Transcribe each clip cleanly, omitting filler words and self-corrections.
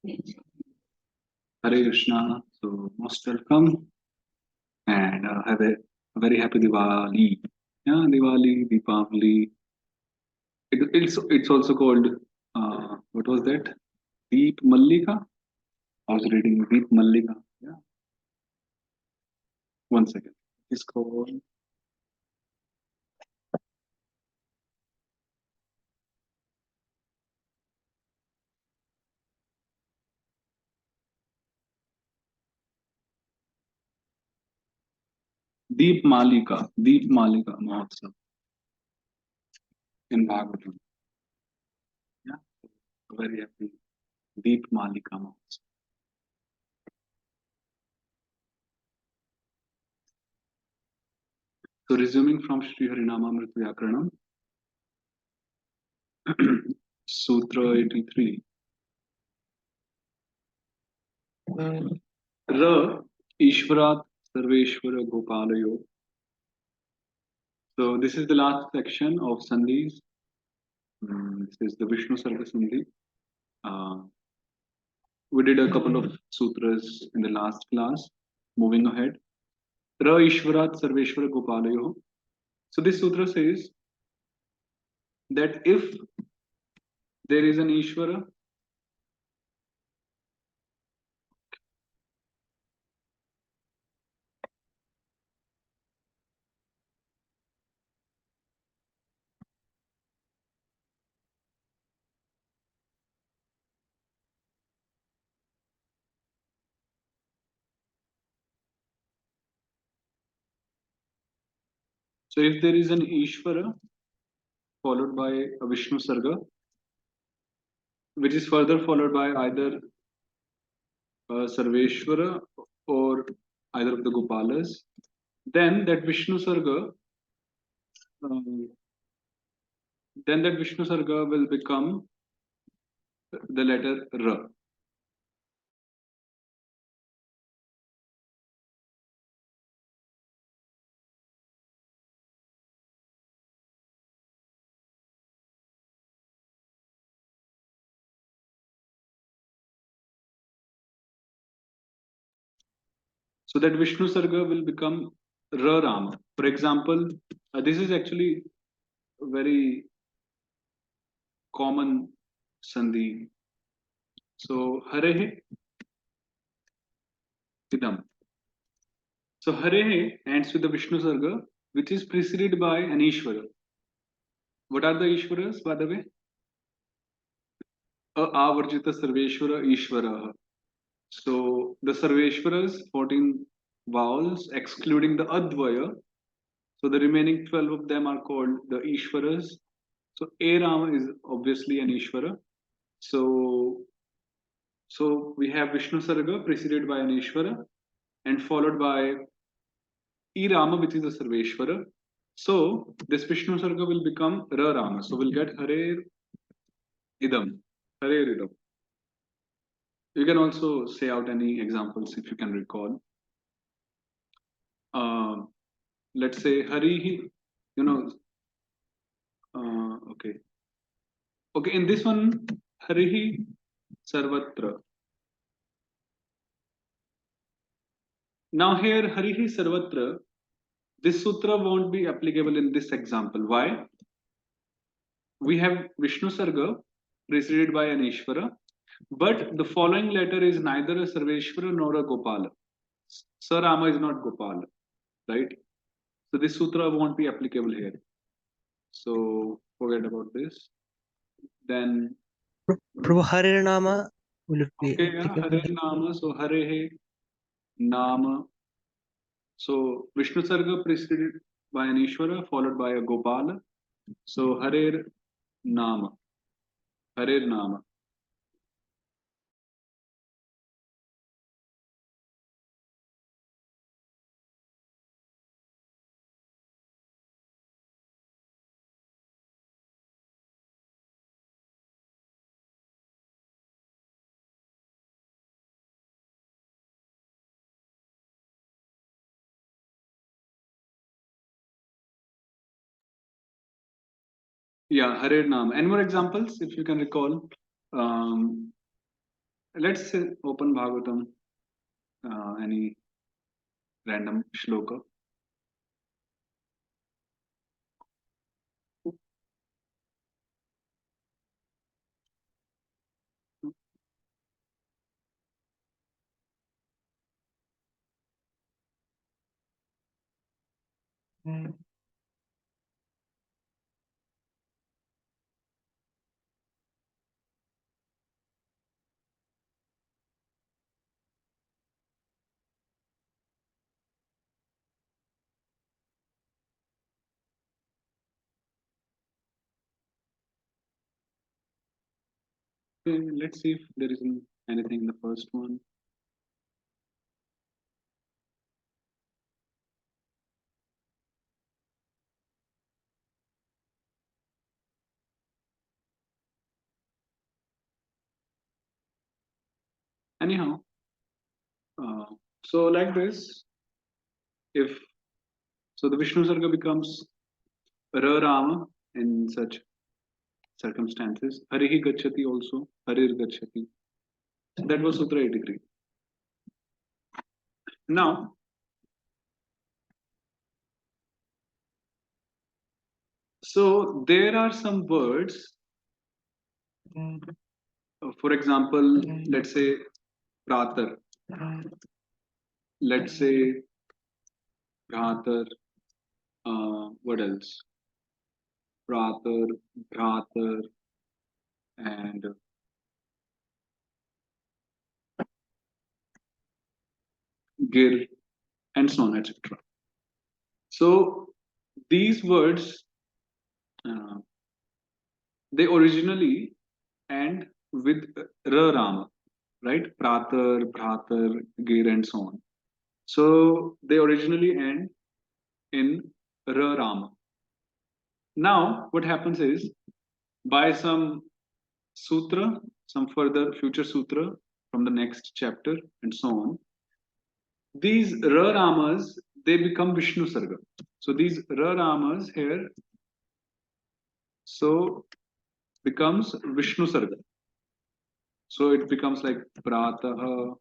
Hare Krishna. So most welcome and have a very happy Diwali. Yeah, Diwali, Deepavali. It's also called what was that? Deep Mallika. I was reading Deep Mallika. Yeah, one second. It's called Deep Malika. Deep Malika Mahotsav in Bhagavatam. Yeah, very happy. Deep Malika Mahotsav. So resuming from Sri Harinamamrita Vyakaranam, Sutra 83. R Ishvarat Sarveshwara Gopalayo. So this is the last section of Sandhis. This is the Vishnu Sarga Sandhi. Uh, we did a couple of sutras in the last class. Moving ahead. Ra Ishvarat Sarveshwara Gopalayo. So this sutra says that if there is an Ishvara, so if there is an Ishvara followed by a Vishnu Sarga, which is further followed by either Sarveshwara or either of the Gopalas, then that Vishnu Sarga, um, then that Vishnu Sarga will become the letter R. So that Vishnu Sarga will become R Rama. For example, this is actually a very common Sandhi. So Harehe Idam. So Harehe ends with the Vishnu Sarga, which is preceded by an Ishvara. What are the Ishvaras, by the way? Avarjita Sarveshwara Ishvara. So the Sarveshwaras, 14 vowels, excluding the Advaya. So the remaining 12 of them are called the Ishvaras. So A Rama is obviously an Ishvara. So we have Vishnu Sarga preceded by an Ishvara and followed by E Rama, which is a Sarveshwara. So this Vishnu Sarga will become Ra Rama. So we'll get Hare Idam. Hare Idam. You can also say out any examples if you can recall. Uh, let's say Harihi, you know, okay. Okay, in this one, Harihi Sarvatra. Now here, Harihi Sarvatra, this sutra won't be applicable in this example. Why? We have Vishnu Sarga preceded by an Ishvara, but the following letter is neither a Sarveshwara nor a Gopala. Sarama is not Gopala, right? So this sutra won't be applicable here. So forget about this. Then Prabhu Hare Nama will it be okay, yeah, applicable? Hare Nama. So Hare He Nama. So Vishnu Sarga preceded by an Ishvara followed by a Gopala. So Hare Nama. Hare Nama. Yeah, Hare Nama. Any more examples if you can recall? Um, Let's say open Bhagavatam, any random shloka. Okay, let's see if there is anything in the first one. Anyhow, so like this, if so, the Vishnu Sarga becomes Ra Rama in such circumstances. Harihi Gachati also, Harir Gachati. So that was Sutra 83. Now, so there are some words, for example, let's say Pratar, let's say Bhratar, what else? Pratar, Bhratar, and Gir, and so on, etc. So these words, uh, they originally end with Ra Rama, right? Pratar, Bhratar, Gir, and so on. So they originally end in Ra Rama. Now, what happens is by some sutra, some further future sutra from the next chapter, and so on, these Ra Ramas they become Vishnu Sarga. So these Ra Ramas here, so becomes Vishnu Sarga. So it becomes like Pratah,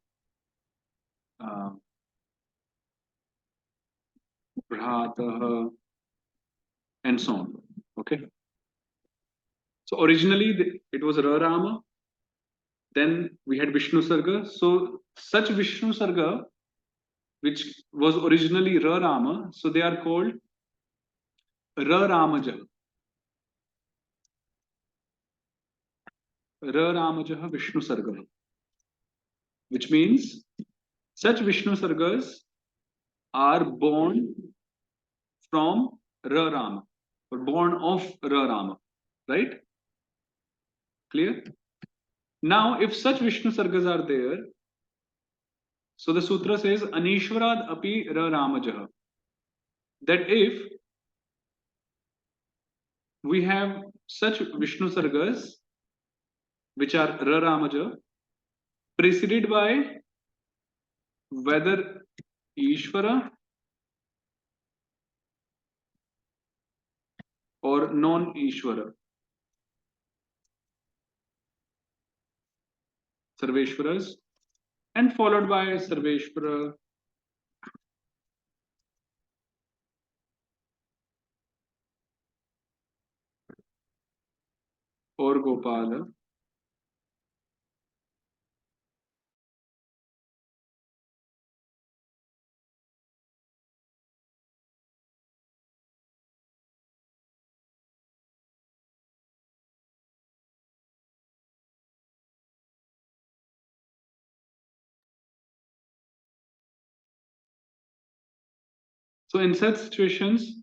uh, Bhratah, and so on. Okay. So originally it was Ra Rama, then we had Vishnu Sarga. So such Vishnu Sarga, which was originally Ra Rama, so they are called Ra Ramajah. Ra Ramajah Vishnu Sarga, which means such Vishnu Sargas are born from Ra Rama or born of Ra Rama, right? Clear? Now, if such Vishnu Sargas are there, so the sutra says Anishwarad api Ra Ramajah. That if we have such Vishnu Sargas which are Ra Ramajah preceded by whether Ishvara or non-Ishvara, Sarveshwaras, and followed by Sarveshwara or Gopala. So in such situations,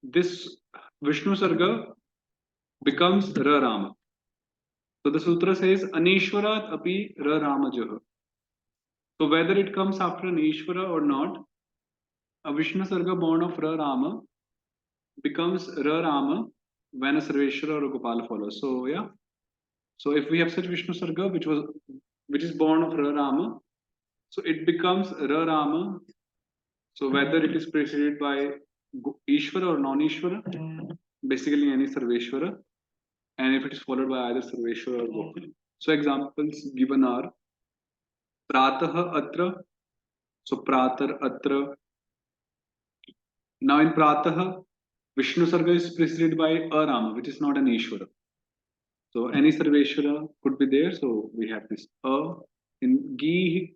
this Vishnu Sarga becomes Ra Rama. So the sutra says Anishwarat api Ra Ramajah. So whether it comes after an Ishvara or not, a Vishnu Sarga born of Ra Rama becomes Ra Rama when a Sarveshwara or a Gopala follows. So yeah. So if we have such Vishnu Sarga which is born of Ra Rama, so it becomes Ra Rama. So whether it is preceded by Ishvara or non-Ishvara, basically any Sarveshwara, and if it is followed by either Sarveshwara or Gopala. So examples given are Pratah atra. So pratar atra. Now in Pratah, Vishnu Sarga is preceded by a Rama, which is not an Ishvara. So any Sarveshwara could be there. So we have this a. In Gi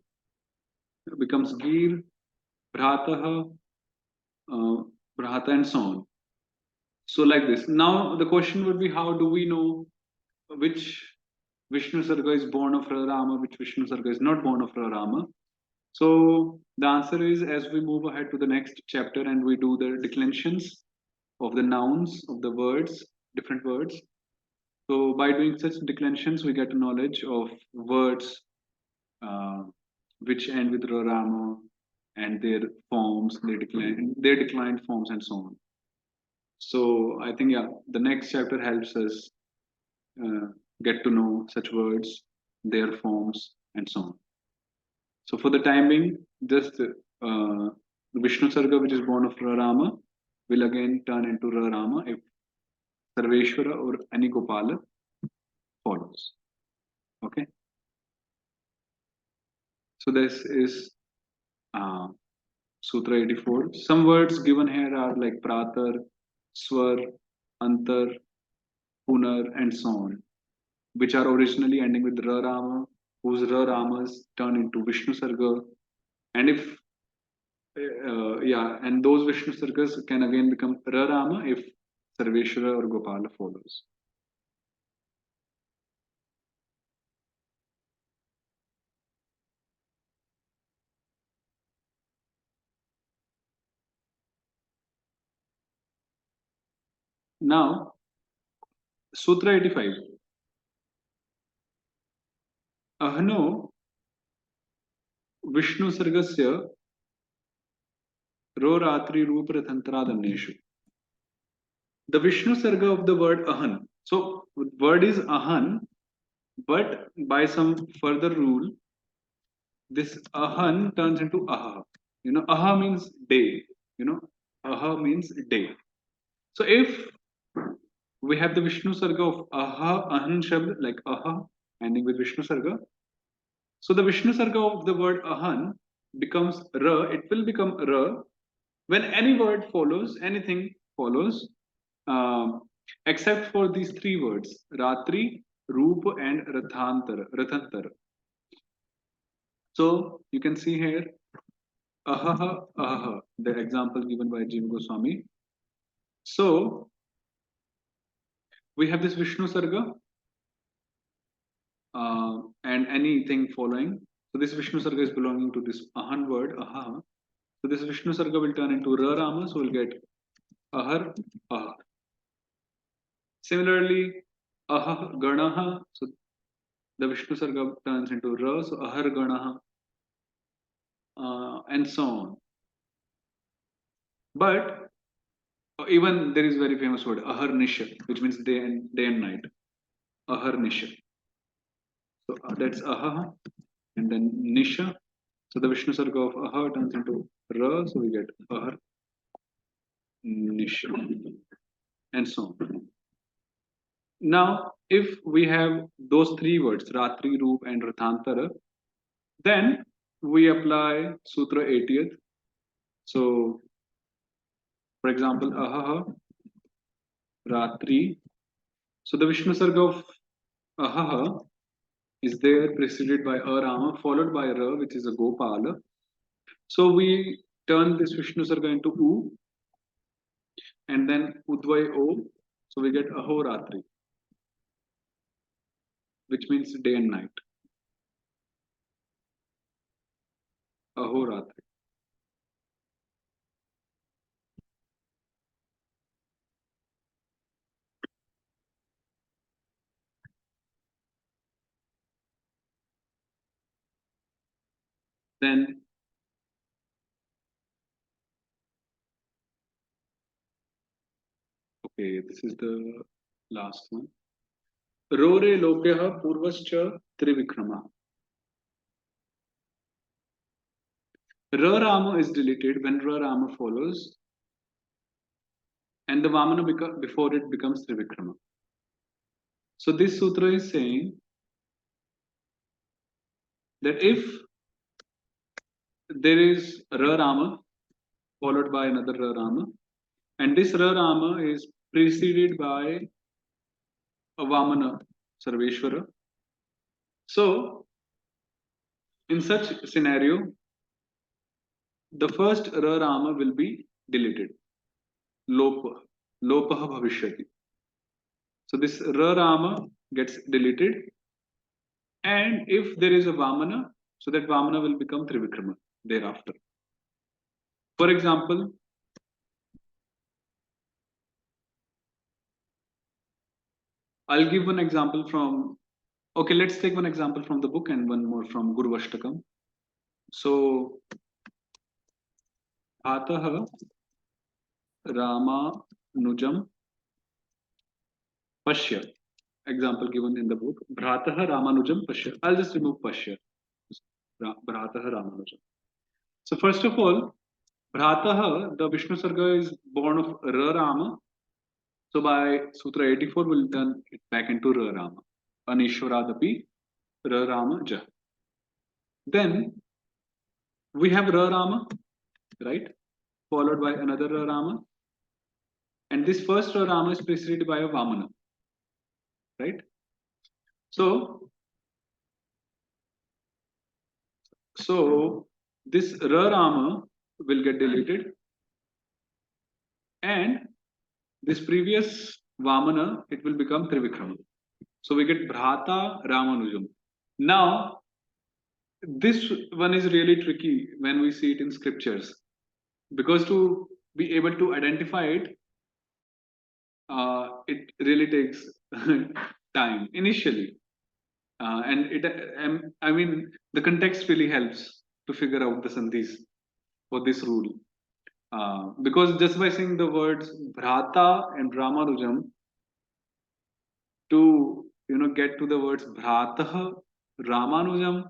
becomes Gir, Bhrataha, Bhrata, and so on. So like this. Now the question would be, how do we know which Vishnu Sarga is born of Rama, which Vishnu Sarga is not born of Rama? So the answer is, as we move ahead to the next chapter and we do the declensions of the nouns of the words, different words. So by doing such declensions, we get a knowledge of words uh, which end with Rama and their forms, their declined forms, and so on. So I think, yeah, the next chapter helps us uh, get to know such words, their forms, and so on. So for the time being, just Vishnu Sarga, which is born of Rama, will again turn into Rama if Sarveshwara or any Gopala follows. Okay. So this is uh, Sutra 84. Some words given here are like Pratar, Swar, Antar, Punar, and so on, which are originally ending with Rama, whose Ramas turn into Vishnu Sarga. And if yeah, and those Vishnu Sargas can again become Rama if Sarveshwara or Gopala follows. Now, Sutra 85. Ahno Vishnu Sargasya Ro Ratri Rupratantradanneshu. The Vishnu Sarga of the word Ahan. So, word is Ahan, but by some further rule, this Ahan turns into Aha. Aha means day. Aha means day. So, if we have the Vishnu Sarga of Aha, Ahan Shabd, like Aha, ending with Vishnu Sarga. So the Vishnu Sarga of the word Ahan becomes Ra, it will become Ra when any word follows, anything follows, um, except for these three words, Ratri, Roop, and Rathantar. So you can see here, Ahaha, Ahaha, the example given by Jiva Goswami. So we have this Vishnu Sarga and anything following. So this Vishnu Sarga is belonging to this Ahan word, Aha. So this Vishnu Sarga will turn into Rama, so we'll get Ahar, Ahar. Similarly, Ahah, Ganaha, so the Vishnu Sarga turns into Ra, so Ahar, Ganaha, and so on. But even there is very famous word, Ahar Nisha, which means day and night. Ahar Nisha. So that's Aha, and then Nisha. So the Vishnu Sarga of Aha turns into Ra, so we get Ahar Nisha, and so on. Now, if we have those three words, Ratri, Roop, and Rathantara, then we apply Sutra 80th. So, for example, Ahaha, Ratri. So the Vishnu Sarga of Ahaha is there preceded by Rama, followed by Ra, which is a Gopala. So we turn this Vishnu Sarga into U, and then Udvay O. So we get Ahoratri, which means day and night. Ahoratri. Then okay, this is the last one. Rore Lokyaha Purvascha Trivikrama. Ra Rama is deleted when Ra Rama follows, and the Vamana before it becomes Trivikrama. So this sutra is saying that if there is Ra Rama followed by another Ra Rama, and this Ra Rama is preceded by a Vamana Sarveshwara. So, in such scenario, the first Ra Rama will be deleted. Lopa, Lopaha Bhavishyati. So this Ra Rama gets deleted, and if there is a Vamana, so that Vamana will become Trivikrama thereafter. For example, I'll give one example from, okay, let's take one example from the book and one more from Guru Ashtakam. So, Ataha Rama Nujam Pashya. Example given in the book. Bhrataha Ramanujam Pashya. I'll just remove Pashya. Bhrataha Ramanujam. So first of all, Bhrataha, the Vishnu Sarga is born of Ra Rama. So by Sutra 84, we'll turn it back into Ra Rama. Anishwaradapi Ra Rama Ja. Then we have Ra Rama, right? Followed by another Ra Rama. And this first Ra Rama is preceded by a Vamana, right? So this Ra Rama will get deleted, and this previous Vamana, it will become Trivikrama. So we get Bhrata Ramanujam. Now, this one is really tricky when we see it in scriptures, because to be able to identify it, it really takes time initially. And I mean, the context really helps to figure out the sandhis for this rule. Because just by saying the words Bhrata and Ramanujam, to get to the words Bhratah Ramanujam,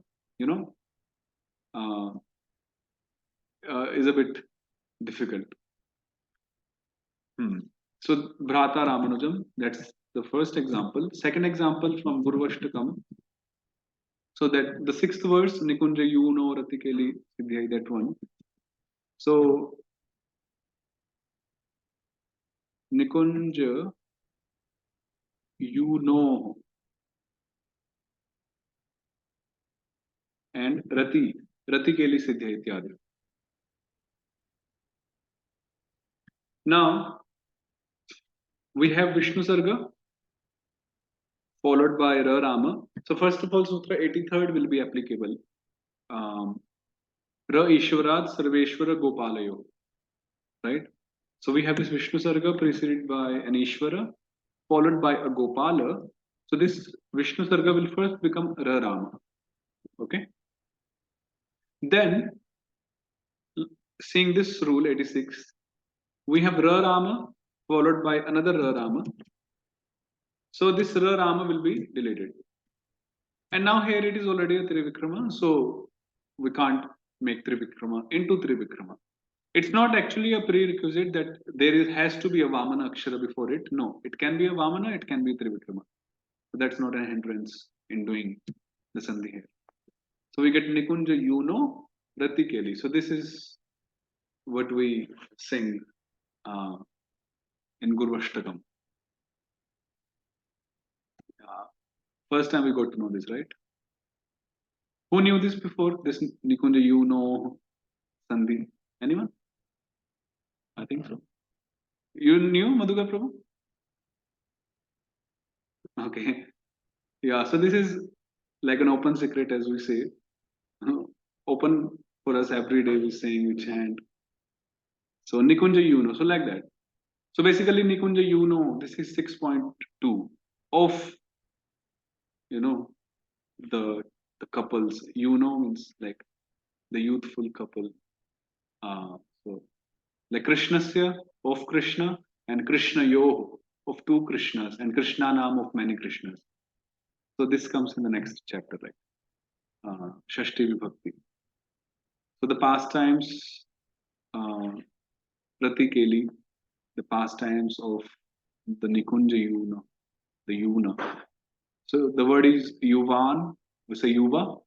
uh, is a bit difficult. So Bhrata Ramanujam, that's the first example. Second example from Guru Ashtakam. So that the sixth verse, Nikunja Yuno Ratikeli Siddhyai, that one. So Nikunja Yuno and Ratikeli Siddhyai Ityadi. Now we have Vishnu Sarga followed by Ra Rama. So first of all, Sutra 83rd will be applicable. Ra Ishwarat Sarveshwara Gopalayo. Right? So we have this Vishnu Sarga preceded by an Ishvara, followed by a Gopala. So this Vishnu Sarga will first become Ra Rama. Okay? Then, seeing this rule 86, we have Ra Rama followed by another Ra Rama. So this Ra Rama will be deleted. And now here it is already a Trivikrama, so we can't make Trivikrama into Trivikrama. It's not actually a prerequisite that has to be a Vamana Akshara before it. No, it can be a Vamana, it can be a Trivikrama. So that's not a hindrance in doing the Sandhi here. So we get Nikunja Yuno Ratikeli. So this is what we sing in Guru Ashtakam. First time we got to know this, right? Who knew this before? This Nikunja Yuno Sandhi? Anyone? I think so. You knew Madhuga Prabhu? Okay. Yeah, so this is like an open secret, as we say. Open for us every day, we sing, we chant. So Nikunja Yuno, so like that. So basically Nikunja Yuno, this is 6.2 of, the couples. Yuno means like the youthful couple. So like Krishnasya, of Krishna, and Krishna Yo, of two Krishnas, and Krishna Nam, of many Krishnas. So this comes in the next chapter, right? Shashti Vibhakti. So the pastimes, Pratikeli, the pastimes of the Nikunja Yuna, the Yuna. So the word is Yuvan, we say Yuva,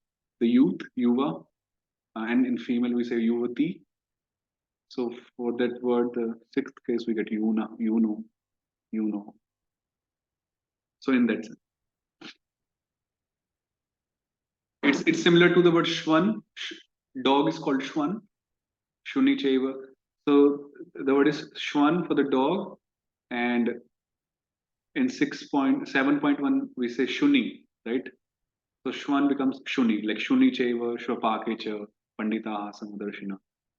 the youth, Yuva, and in female we say yuvati. So for that word, the sixth case we get yuna, you know. So in that sense, it's similar to the word shwan. Dog is called shwan, shuni chaiva. So the word is shwan for the dog, and in 6.7.1 we say shuni, right? So shwan becomes shuni, like shuni chaiva, shvapakecha, pandita samudarshina.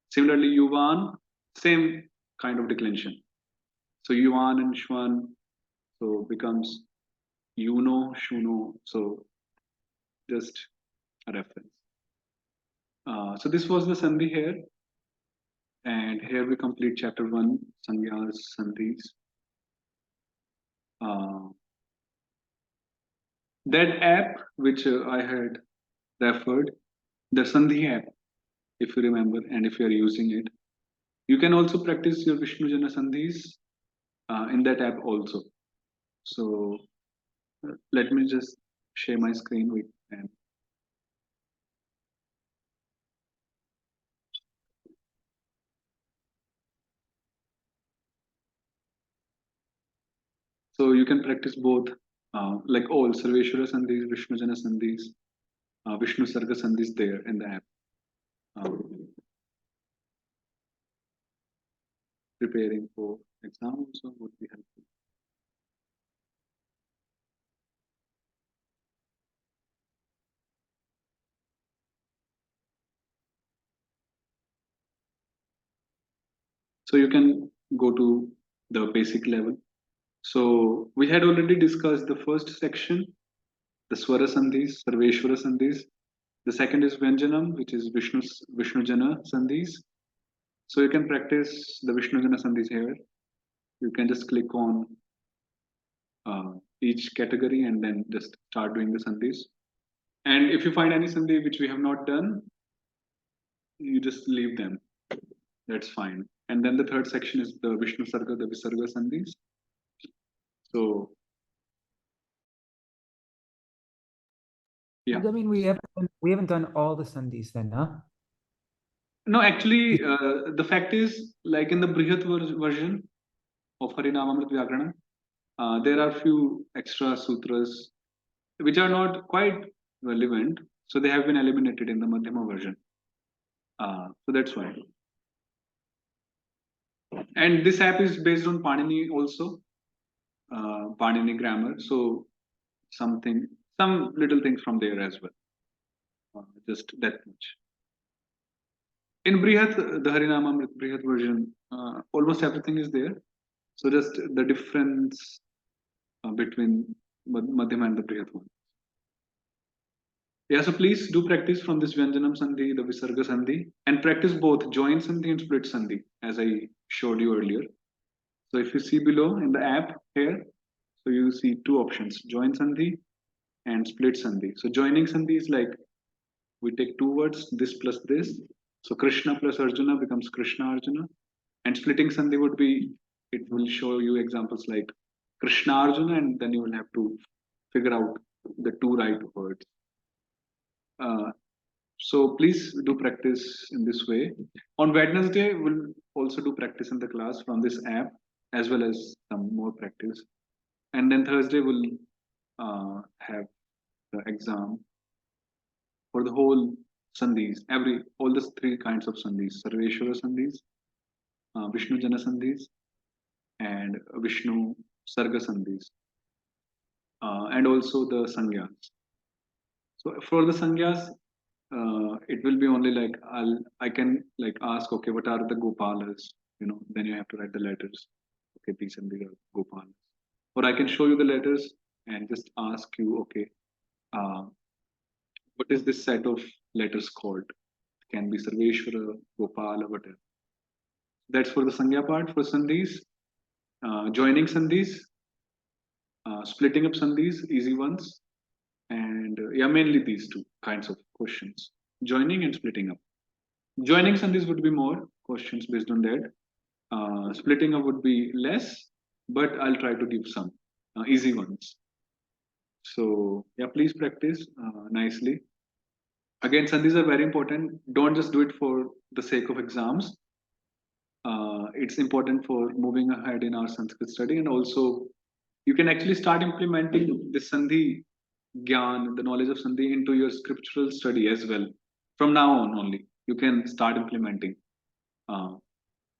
Similarly, yuvan, same kind of declension. So yuvan and shwan, so becomes yuno, shuno. So just a reference. So this was the sandhi here, and here we complete chapter 1, Sangyas, Sandhis. That app which I had referred, the Sandhi app, if you remember, and if you are using it, you can also practice your Vishnu Jana Sandhis in that app also. So let me just share my screen with them. So you can practice both, like all Sarveshwara Sandhis, Vishnu Jana Sandhis, Vishnu Sarga Sandhis there in the app. Preparing for exam also would be helpful. So you can go to the basic level. So we had already discussed the first section, the Swara Sandhis, Sarveshwara Sandhis. The second is Vyanjanam, which is Vishnu Jana Sandhis. So you can practice the Vishnu Jana Sandhis here. You can just click on each category and then just start doing the Sandhis. And if you find any Sandhi which we have not done, you just leave them. That's fine. And then the third section is the Vishnu Sarga, the Visarga Sandhis. So yeah. Does that mean we haven't done all the sandhis then, huh? No, actually, the fact is, like in the Brihat version of Harinamamrit Vyakarana, there are few extra sutras which are not quite relevant, so they have been eliminated in the Madhyama version. So that's why. And this app is based on Panini also, Panini grammar. So some little things from there as well. Just that much. In Brihat, the Harinamamrit Brihat version, almost everything is there. So just the difference between Madhyama and the Brihat one. Yeah, so please do practice from this Vyanjanam Sandhi, the Visarga Sandhi, and practice both join Sandhi and split Sandhi, as I showed you earlier. So if you see below in the app here, so you see two options, join Sandhi and split Sandhi. So joining Sandhi is like, we take two words, this plus this. So Krishna plus Arjuna becomes Krishna Arjuna. And splitting Sandhi would be, it will show you examples like Krishna Arjuna, and then you will have to figure out the two right words. So please do practice in this way. On Wednesday, we'll also do practice in the class from this app, as well as some more practice. And then Thursday, we'll have the exam for the whole Sandhis, all the three kinds of Sandhis, Sarveshwara Sandhis, Vishnu Jana Sandhis, and Vishnu Sarga Sandhis, and also the Sangyas. So for the Sangyas, it will be only like I can like ask, okay, what are the Gopalas? Then you have to write the letters. Okay, these and these are Gopalas. Or I can show you the letters and just ask you, okay, what is this set of letters called? It can be Sarveshwara, Gopala, whatever. That's for the Sangya part. For Sandhis, joining Sandhis, splitting up Sandhis, easy ones. And yeah, mainly these two kinds of questions, joining and splitting up. Joining Sandhis would be more questions based on that. Splitting up would be less, but I'll try to give some easy ones. So yeah, please practice nicely. Again, sandhis are very important. Don't just do it for the sake of exams. It's important for moving ahead in our Sanskrit study, and also you can actually start implementing the sandhi gyan, the knowledge of sandhi, into your scriptural study as well. From now on only, you can start implementing. Uh,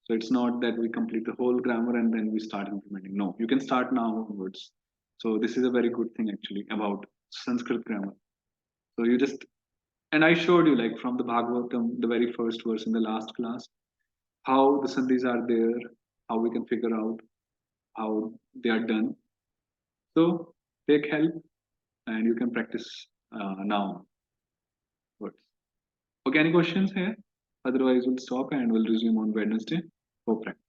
so it's not that we complete the whole grammar and then we start implementing. No, you can start now onwards. So this is a very good thing actually about Sanskrit grammar. So you just, and I showed you like from the Bhagavatam, the very first verse in the last class, how the sandhis are there, how we can figure out how they are done. So take help and you can practice now. Words. Okay, any questions here? Otherwise, we'll stop and we'll resume on Wednesday. Hope practice.